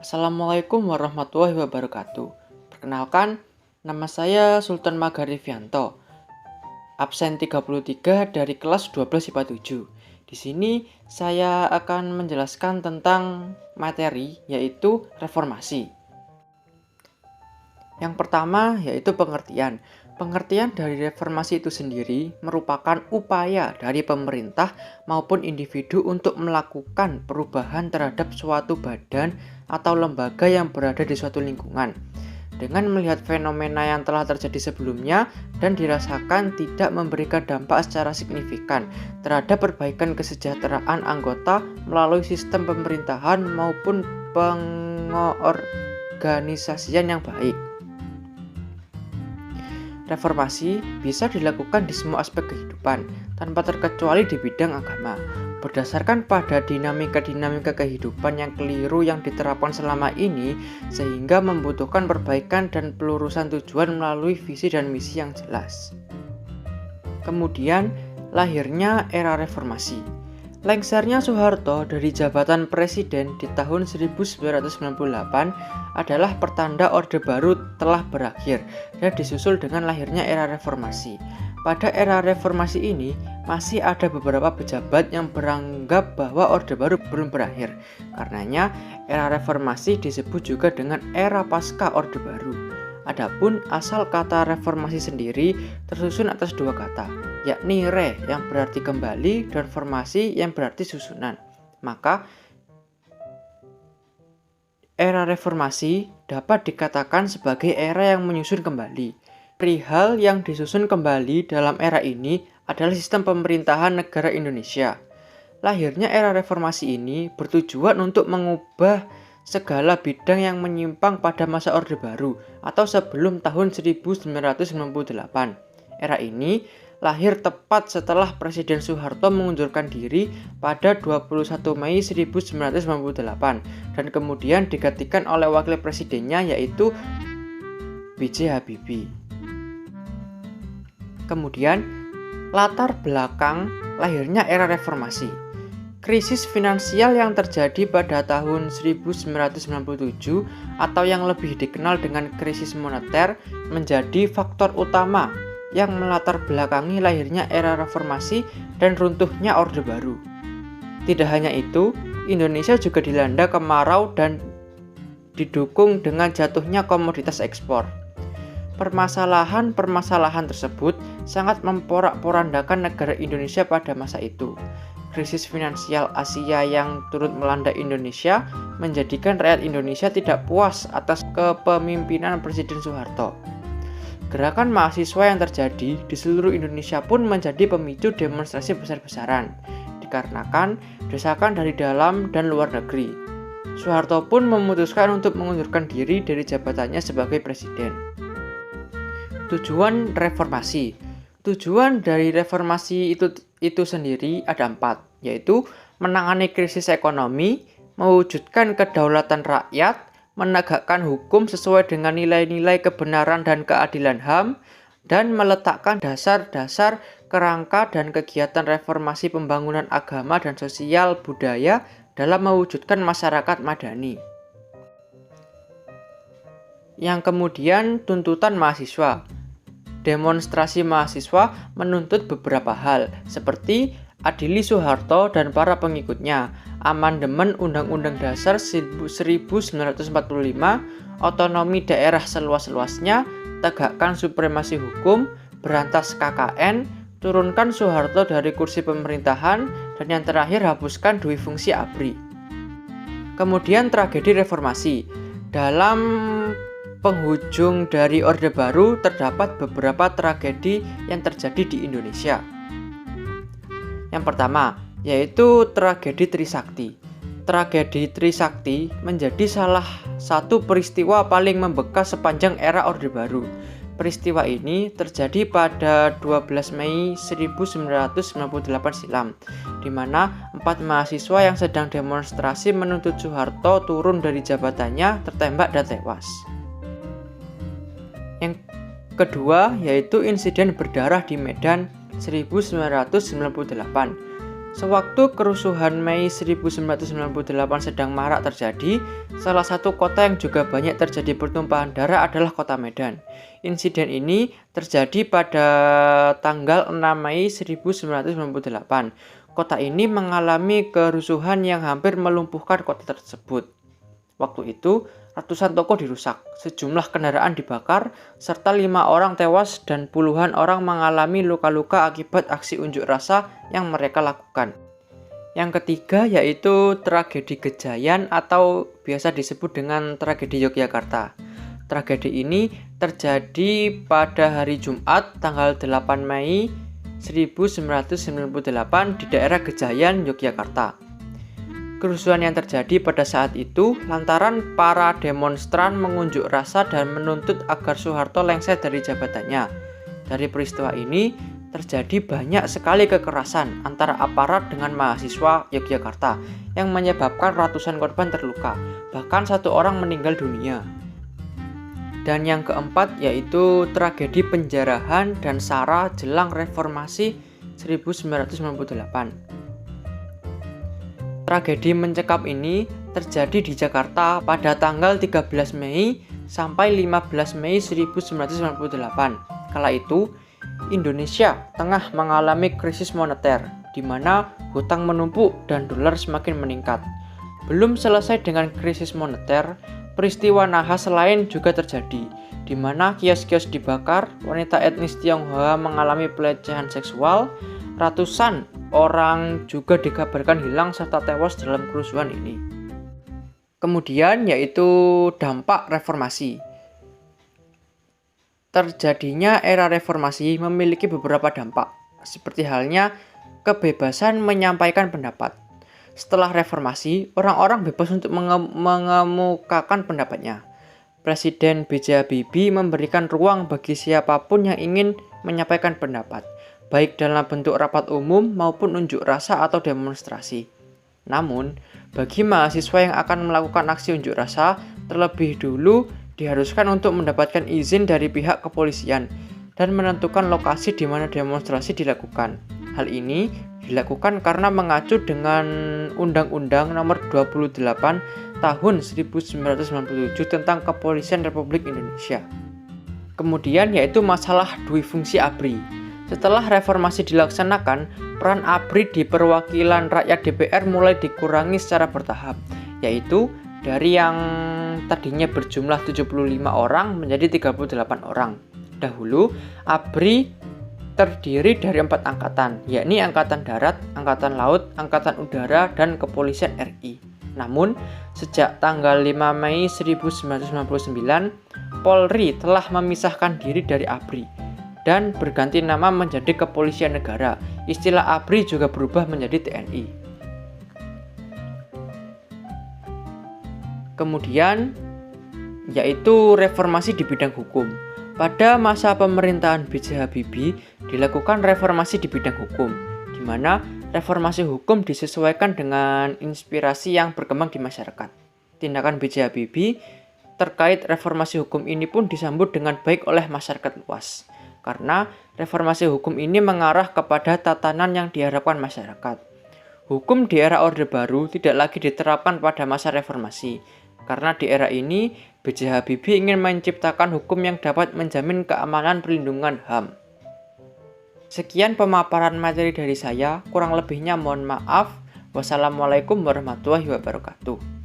Assalamualaikum warahmatullahi wabarakatuh. Perkenalkan, nama saya Sultan Magarifianto, absen 33 dari kelas 12 IPA 7. Di sini saya akan menjelaskan tentang materi yaitu reformasi. Yang pertama yaitu pengertian. Pengertian dari reformasi itu sendiri merupakan upaya dari pemerintah maupun individu untuk melakukan perubahan terhadap suatu badan atau lembaga yang berada di suatu lingkungan dengan melihat fenomena yang telah terjadi sebelumnya dan dirasakan tidak memberikan dampak secara signifikan terhadap perbaikan kesejahteraan anggota melalui sistem pemerintahan maupun pengorganisasian yang baik. Reformasi bisa dilakukan di semua aspek kehidupan, tanpa terkecuali di bidang agama, berdasarkan pada dinamika-dinamika kehidupan yang keliru yang diterapkan selama ini, sehingga membutuhkan perbaikan dan pelurusan tujuan melalui visi dan misi yang jelas. Kemudian, lahirnya era reformasi. Lengsernya Soeharto dari jabatan presiden di tahun 1998 adalah pertanda Orde Baru telah berakhir dan disusul dengan lahirnya era reformasi. Pada era reformasi ini, masih ada beberapa pejabat yang beranggap bahwa Orde Baru belum berakhir. Karenanya, era reformasi disebut juga dengan era pasca Orde Baru. Adapun asal kata reformasi sendiri tersusun atas dua kata, yakni re yang berarti kembali dan formasi yang berarti susunan. Maka era reformasi dapat dikatakan sebagai era yang menyusun kembali. Perihal yang disusun kembali dalam era ini adalah sistem pemerintahan negara Indonesia. Lahirnya era reformasi ini bertujuan untuk mengubah segala bidang yang menyimpang pada masa Orde Baru atau sebelum tahun 1998. Era ini lahir tepat setelah Presiden Soeharto mengundurkan diri pada 21 Mei 1998 dan kemudian digantikan oleh wakil presidennya yaitu B.J. Habibie. Kemudian, latar belakang lahirnya era reformasi. Krisis finansial yang terjadi pada tahun 1997 atau yang lebih dikenal dengan krisis moneter menjadi faktor utama yang melatar belakangi lahirnya era reformasi dan runtuhnya Orde Baru. Tidak hanya itu, Indonesia juga dilanda kemarau dan didukung dengan jatuhnya komoditas ekspor. Permasalahan-permasalahan tersebut sangat memporak-porandakan negara Indonesia pada masa itu. Krisis finansial Asia yang turut melanda Indonesia menjadikan rakyat Indonesia tidak puas atas kepemimpinan Presiden Soeharto. Gerakan mahasiswa yang terjadi di seluruh Indonesia pun menjadi pemicu demonstrasi besar-besaran, dikarenakan desakan dari dalam dan luar negeri. Soeharto pun memutuskan untuk mengundurkan diri dari jabatannya sebagai presiden. Tujuan reformasi. Tujuan dari reformasi itu sendiri ada 4, yaitu menangani krisis ekonomi, mewujudkan kedaulatan rakyat, menegakkan hukum sesuai dengan nilai-nilai kebenaran dan keadilan HAM, dan meletakkan dasar-dasar kerangka dan kegiatan reformasi pembangunan agama dan sosial budaya dalam mewujudkan masyarakat madani. Yang kemudian tuntutan mahasiswa. Demonstrasi mahasiswa menuntut beberapa hal, seperti adili Soeharto dan para pengikutnya, amandemen Undang-Undang Dasar 1945, otonomi daerah seluas-luasnya, tegakkan supremasi hukum, berantas KKN, turunkan Soeharto dari kursi pemerintahan, dan yang terakhir hapuskan dui fungsi ABRI. Kemudian tragedi reformasi. Dalam penghujung dari Orde Baru terdapat beberapa tragedi yang terjadi di Indonesia. Yang pertama, yaitu tragedi Trisakti. Tragedi Trisakti menjadi salah satu peristiwa paling membekas sepanjang era Orde Baru. Peristiwa ini terjadi pada 12 Mei 1998 silam, di mana 4 mahasiswa yang sedang demonstrasi menuntut Soeharto turun dari jabatannya tertembak dan tewas. Yang kedua yaitu insiden berdarah di Medan 1998. Sewaktu kerusuhan Mei 1998 sedang marak terjadi, salah satu kota yang juga banyak terjadi pertumpahan darah adalah kota Medan. Insiden ini terjadi pada tanggal 6 Mei 1998. Kota ini mengalami kerusuhan yang hampir melumpuhkan kota tersebut. Waktu itu, ratusan toko dirusak, sejumlah kendaraan dibakar, serta 5 orang tewas dan puluhan orang mengalami luka-luka akibat aksi unjuk rasa yang mereka lakukan. Yang ketiga yaitu tragedi Gejayan atau biasa disebut dengan tragedi Yogyakarta. Tragedi ini terjadi pada hari Jumat tanggal 8 Mei 1998 di daerah Gejayan, Yogyakarta. Kerusuhan yang terjadi pada saat itu lantaran para demonstran mengunjuk rasa dan menuntut agar Soeharto lengser dari jabatannya. Dari peristiwa ini terjadi banyak sekali kekerasan antara aparat dengan mahasiswa Yogyakarta yang menyebabkan ratusan korban terluka, bahkan 1 orang meninggal dunia. Dan yang keempat yaitu tragedi penjarahan dan SARA jelang reformasi 1998. Tragedi mencekam ini terjadi di Jakarta pada tanggal 13 Mei sampai 15 Mei 1998. Kala itu, Indonesia tengah mengalami krisis moneter, di mana hutang menumpuk dan dolar semakin meningkat. Belum selesai dengan krisis moneter, peristiwa nahas lain juga terjadi, di mana kios-kios dibakar, wanita etnis Tionghoa mengalami pelecehan seksual, ratusan orang juga dikabarkan hilang serta tewas dalam kerusuhan ini. Kemudian yaitu dampak reformasi. Terjadinya era reformasi memiliki beberapa dampak, seperti halnya kebebasan menyampaikan pendapat. Setelah reformasi, orang-orang bebas untuk mengemukakan pendapatnya. Presiden B.J. Habibie memberikan ruang bagi siapapun yang ingin menyampaikan pendapat, baik dalam bentuk rapat umum maupun unjuk rasa atau demonstrasi. Namun, bagi mahasiswa yang akan melakukan aksi unjuk rasa, terlebih dulu diharuskan untuk mendapatkan izin dari pihak kepolisian dan menentukan lokasi di mana demonstrasi dilakukan. Hal ini dilakukan karena mengacu dengan Undang-Undang Nomor 28 Tahun 1997 tentang Kepolisian Republik Indonesia. Kemudian yaitu masalah duifungsi ABRI. Setelah reformasi dilaksanakan, peran ABRI di perwakilan rakyat DPR mulai dikurangi secara bertahap, yaitu dari yang tadinya berjumlah 75 orang menjadi 38 orang. Dahulu, ABRI terdiri dari 4 angkatan, yakni Angkatan Darat, Angkatan Laut, Angkatan Udara, dan Kepolisian RI. Namun, sejak tanggal 5 Mei 1999, Polri telah memisahkan diri dari ABRI dan berganti nama menjadi Kepolisian Negara. Istilah ABRI juga berubah menjadi TNI. Kemudian, yaitu reformasi di bidang hukum. Pada masa pemerintahan B.J. Habibie, dilakukan reformasi di bidang hukum, di mana reformasi hukum disesuaikan dengan inspirasi yang berkembang di masyarakat. Tindakan B.J. Habibie terkait reformasi hukum ini pun disambut dengan baik oleh masyarakat luas, karena reformasi hukum ini mengarah kepada tatanan yang diharapkan masyarakat. Hukum di era Orde Baru tidak lagi diterapkan pada masa reformasi, karena di era ini B.J. Habibie ingin menciptakan hukum yang dapat menjamin keamanan perlindungan HAM. Sekian pemaparan materi dari saya, kurang lebihnya mohon maaf. Wassalamualaikum warahmatullahi wabarakatuh.